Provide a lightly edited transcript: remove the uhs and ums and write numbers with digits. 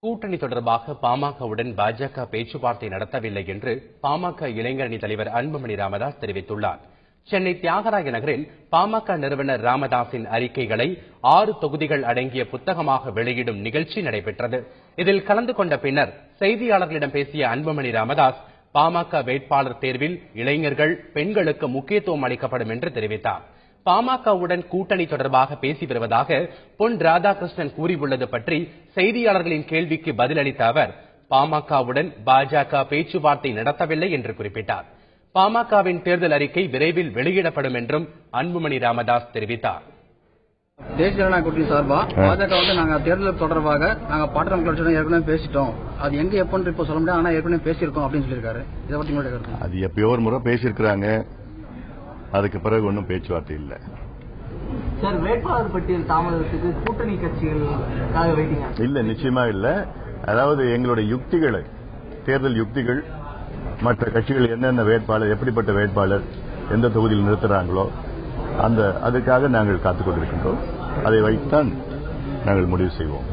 கூட்டணி தொடர்பாக பாமகவுடன் பாஜக பேச்சுவார்த்தை நடத்தவில்லை என்று பாமக இளைஞரணி தலைவர் அன்புமணி ராமதாஸ் தெரிவித்துள்ளார். சென்னை தியாகராய நகரில் பாமக நிறுவனர் ராமதாஸின் அறிக்கைகளை 6 தொகுதிகள் அடங்கிய புத்தகமாக வெளியிடும் நிகழ்ச்சி நடைபெற்றது. இதில் கலந்து கொண்ட பின்னர் செய்தியாளர்களிடம் பேசிய அன்புமணி ராமதாஸ், பாமக வேட்பாளர் தேர்வில் இளைஞர்கள், பெண்களுக்கு முக்கியத்துவம் அளிக்கப்படும் என்று தெரிவித்தார். பாமகவுடன் கூட்டணி தொடர்பாக பேசி வருவதாக பொன் ராதாகிருஷ்ணன் கூறியுள்ளது பற்றி செய்தியாளர்களின் கேள்விக்கு பதிலளித்த அவர், பாமகவுடன் பாஜக பேச்சுவார்த்தை நடத்தவில்லை என்று குறிப்பிட்டார். பாமகவின் தேர்தல் அறிக்கை விரைவில் வெளியிடப்படும் என்றும் அன்புமணி ராமதாஸ் தெரிவித்தார். தேசிய ஜனநாயக கூட்டணி சார்பா பாஜக நாங்க தேர்தல் தொடர்பாக நாங்க பாட்டாளி மக்கள் கட்சியுடன் ஏற்கனவே பேசிட்டோம். அது எங்க எப்பன்னு இப்ப சொல்ல முடியாது, ஆனா ஏற்கனவே பேசியிருக்கோம் அப்படின்னு சொல்லியிருக்காரு. இதை பத்தி உங்களுடைய கருத்து? அது எப்பயோ ஒரு முறை பேசியிருக்கிறாங்க, அதுக்கு பிறகு ஒன்றும் பேச்சுவார்த்தை இல்லை. சார், வேட்பாளர் பட்டியல் தாமதத்துக்கு கூட்டணி கட்சிகளுக்காக வெயிட்டிங் இல்ல, நிச்சயமா இல்ல. அதாவது எங்களுடைய யுக்திகளை, தேர்தல் யுக்திகள், மற்ற கட்சிகள் என்னென்ன வேட்பாளர், எப்படிப்பட்ட வேட்பாளர் எந்த தொகுதியில் நிறுத்துறாங்களோ அதுக்காக நாங்கள் காத்துக் கொண்டிருக்கின்றோம். அதை வைத்துத்தான் நாங்கள் முடிவு செய்வோம்.